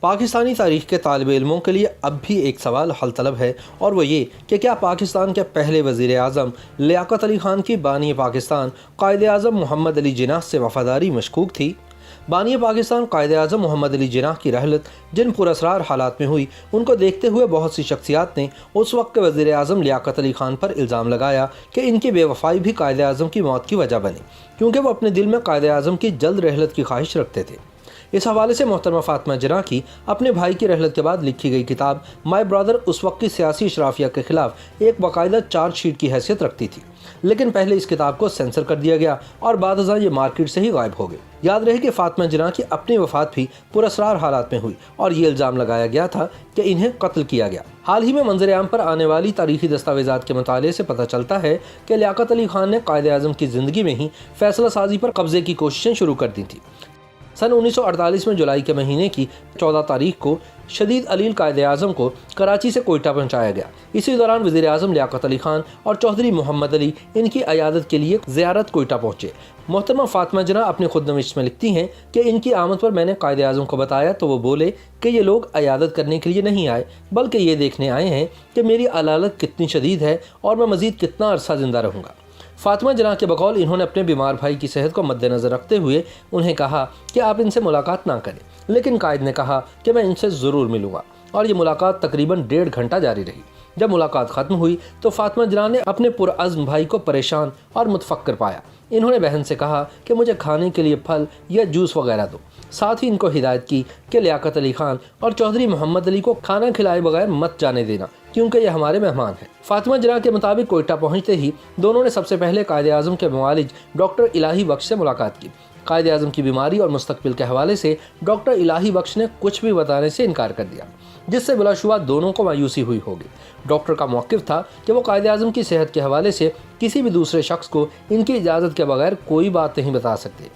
پاکستانی تاریخ کے طالب علموں کے لیے اب بھی ایک سوال حل طلب ہے، اور وہ یہ کہ کیا پاکستان کے پہلے وزیر اعظم لیاقت علی خان کی بانی پاکستان قائد اعظم محمد علی جناح سے وفاداری مشکوک تھی؟ بانی پاکستان قائد اعظم محمد علی جناح کی رحلت جن پراسرار حالات میں ہوئی، ان کو دیکھتے ہوئے بہت سی شخصیات نے اس وقت کے وزیر اعظم لیاقت علی خان پر الزام لگایا کہ ان کی بے وفائی بھی قائد اعظم کی موت کی وجہ بنی، کیونکہ وہ اپنے دل میں قائد اعظم کی جلد رحلت کی خواہش رکھتے تھے۔ اس حوالے سے محترمہ فاطمہ جناح کی اپنے بھائی کی رحلت کے بعد لکھی گئی کتاب مائی برادر اس وقت کی سیاسی اشرافیہ کے خلاف ایک باقاعدہ چارج شیٹ کی حیثیت رکھتی تھی، لیکن پہلے اس کتاب کو سینسر کر دیا گیا اور بعد ازاں یہ مارکیٹ سے ہی غائب ہو گئی۔ یاد رہے کہ فاطمہ جناح کی اپنی وفات بھی پراسرار حالات میں ہوئی اور یہ الزام لگایا گیا تھا کہ انہیں قتل کیا گیا۔ حال ہی میں منظر عام پر آنے والی تاریخی دستاویزات کے مطالعے سے پتہ چلتا ہے کہ لیاقت علی خان نے قائد اعظم کی زندگی میں ہی فیصلہ سازی پر قبضے کی کوششیں شروع کر دی تھیں۔ سن 1948 میں جولائی کے مہینے کی 14 تاریخ کو شدید علیل قائد اعظم کو کراچی سے کوئٹہ پہنچایا گیا۔ اسی دوران وزیر اعظم لیاقت علی خان اور چودھری محمد علی ان کی عیادت کے لیے زیارت کوئٹہ پہنچے۔ محترمہ فاطمہ جناح اپنی خود نوشت میں لکھتی ہیں کہ ان کی آمد پر میں نے قائد اعظم کو بتایا تو وہ بولے کہ یہ لوگ عیادت کرنے کے لیے نہیں آئے، بلکہ یہ دیکھنے آئے ہیں کہ میری علالت کتنی شدید ہے اور میں مزید کتنا عرصہ زندہ رہوں گا۔ فاطمہ جناح کے بقول انہوں نے اپنے بیمار بھائی کی صحت کو مد نظر رکھتے ہوئے انہیں کہا کہ آپ ان سے ملاقات نہ کریں، لیکن قائد نے کہا کہ میں ان سے ضرور ملوں گا، اور یہ ملاقات تقریباً 1.5 گھنٹہ جاری رہی۔ جب ملاقات ختم ہوئی تو فاطمہ جناح نے اپنے پرعزم بھائی کو پریشان اور متفکر پایا۔ انہوں نے بہن سے کہا کہ مجھے کھانے کے لیے پھل یا جوس وغیرہ دو، ساتھ ہی ان کو ہدایت کی کہ لیاقت علی خان اور چودھری محمد علی کو کھانا کھلائے بغیر مت جانے دینا، کیونکہ یہ ہمارے مہمان ہیں۔ فاطمہ جناح کے مطابق کوئٹہ پہنچتے ہی دونوں نے سب سے پہلے قائد اعظم کے معالج ڈاکٹر الہی بخش سے ملاقات کی۔ قائد اعظم کی بیماری اور مستقبل کے حوالے سے ڈاکٹر الہی بخش نے کچھ بھی بتانے سے انکار کر دیا، جس سے بلا شبہ دونوں کو مایوسی ہوئی ہوگی۔ ڈاکٹر کا موقف تھا کہ وہ قائد اعظم کی صحت کے حوالے سے کسی بھی دوسرے شخص کو ان کی اجازت کے بغیر کوئی بات نہیں بتا سکتے۔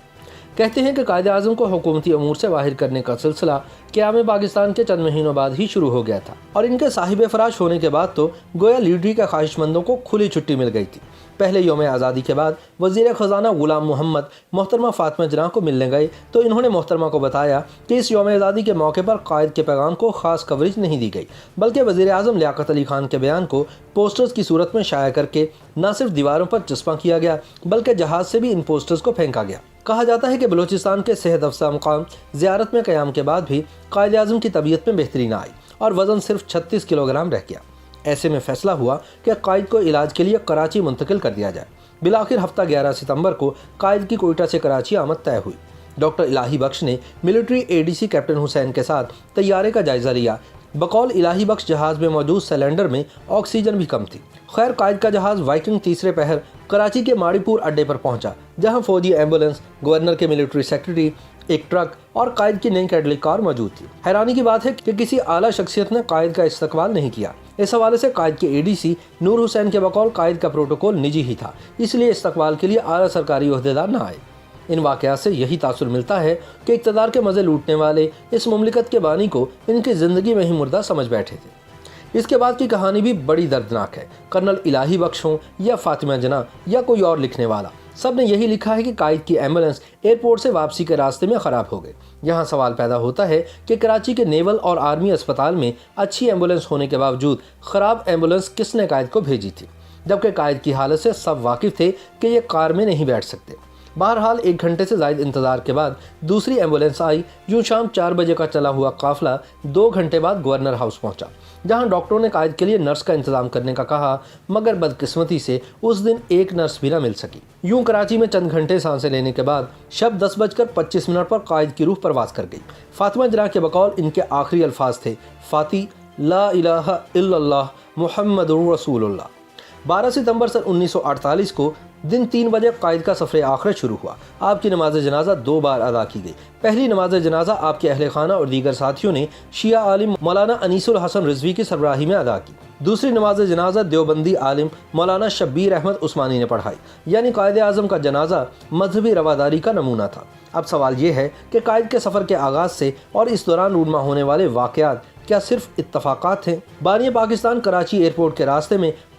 کہتے ہیں کہ قائد اعظم کو حکومتی امور سے باہر کرنے کا سلسلہ قیام پاکستان کے چند مہینوں بعد ہی شروع ہو گیا تھا، اور ان کے صاحب فراش ہونے کے بعد تو گویا لیڈری کے خواہش مندوں کو کھلی چھٹی مل گئی تھی۔ پہلے یوم آزادی کے بعد وزیر خزانہ غلام محمد محترمہ فاطمہ جناح کو ملنے گئے تو انہوں نے محترمہ کو بتایا کہ اس یوم آزادی کے موقع پر قائد کے پیغام کو خاص کوریج نہیں دی گئی، بلکہ وزیر اعظم لیاقت علی خان کے بیان کو پوسٹرز کی صورت میں شائع کر کے نہ صرف دیواروں پر چسپاں کیا گیا بلکہ جہاز سے بھی ان پوسٹرز کو پھینکا گیا۔ کہا جاتا ہے کہ بلوچستان کے صحت افزا مقام زیارت میں قیام کے بعد بھی قائد اعظم کی طبیعت میں بہتری نہ آئی اور وزن صرف 36 کلو گرام رہ گیا۔ ایسے میں فیصلہ ہوا کہ قائد کو علاج کے لیے کراچی منتقل کر دیا جائے۔ بالآخر ہفتہ 11 ستمبر کو قائد کی کوئٹہ سے کراچی آمد طے ہوئی۔ ڈاکٹر الہی بخش نے ملٹری ADC کیپٹن حسین کے ساتھ طیارے کا جائزہ لیا۔ بقول الہی بخش جہاز میں موجود سلنڈر میں آکسیجن بھی کم تھی۔ خیر قائد کا جہاز وائکنگ تیسرے پہر کراچی کے ماڑی پور اڈے پر پہنچا، جہاں فوجی ایمبولینس، گورنر کے ملٹری سیکرٹری، ایک ٹرک اور قائد کی نئی کیڈلک کار موجود تھی۔ حیرانی کی بات ہے کہ کسی اعلیٰ شخصیت نے قائد کا استقبال نہیں کیا۔ اس حوالے سے قائد کے ADC نور حسین کے بقول قائد کا پروٹوکول نجی ہی تھا، اس لیے استقبال کے لیے اعلیٰ سرکاری عہدیدار نہ آئے۔ ان واقعات سے یہی تاثر ملتا ہے کہ اقتدار کے مزے لوٹنے والے اس مملکت کے بانی کو ان کی زندگی میں ہی مردہ سمجھ بیٹھے تھے۔ اس کے بعد کی کہانی بھی بڑی دردناک ہے۔ کرنل الہی بخش ہوں یا فاطمہ جناح یا کوئی اور لکھنے والا، سب نے یہی لکھا ہے کہ قائد کی ایمبولینس ایئرپورٹ سے واپسی کے راستے میں خراب ہو گئی۔ یہاں سوال پیدا ہوتا ہے کہ کراچی کے نیول اور آرمی اسپتال میں اچھی ایمبولینس ہونے کے باوجود خراب ایمبولینس کس نے قائد کو بھیجی تھی، جبکہ قائد کی حالت سے سب واقف تھے کہ یہ کار میں نہیں بیٹھ سکتے۔ بہرحال 1 گھنٹے سے زائد انتظار کے بعد دوسری ایمبولینس آئی۔ یوں شام 4 بجے کا چلا ہوا قافلہ 2 گھنٹے بعد گورنر ہاؤس پہنچا، جہاں ڈاکٹروں نے قائد کے لیے نرس کا انتظام کرنے کا کہا، مگر بدقسمتی سے اس دن ایک نرس بھی نہ مل سکی۔ یوں کراچی میں چند گھنٹے سانسیں لینے کے بعد شب 10:25 پر قائد کی روح پرواز کر گئی۔ فاطمہ جناح کے بقول ان کے آخری الفاظ تھے، فاتی لا الہ الا اللہ محمد رسول اللہ۔ 12 ستمبر سن 1948 کو دن 3 بجے قائد کا سفر آخرت شروع ہوا۔ آپ کی نماز جنازہ 2 بار ادا کی گئی۔ پہلی نماز جنازہ آپ کے اہل خانہ اور دیگر ساتھیوں نے شیعہ عالم مولانا انیس الحسن رضوی کی سربراہی میں ادا کی۔ دوسری نماز جنازہ دیوبندی عالم مولانا شبیر احمد عثمانی نے پڑھائی، یعنی قائد اعظم کا جنازہ مذہبی رواداری کا نمونہ تھا۔ اب سوال یہ ہے کہ قائد کے سفر کے آغاز سے اور اس دوران رونما ہونے والے واقعات کیا صرف اتفاقات ہیں؟ بانی پاکستان کراچی ایئرپورٹ کے راستے میں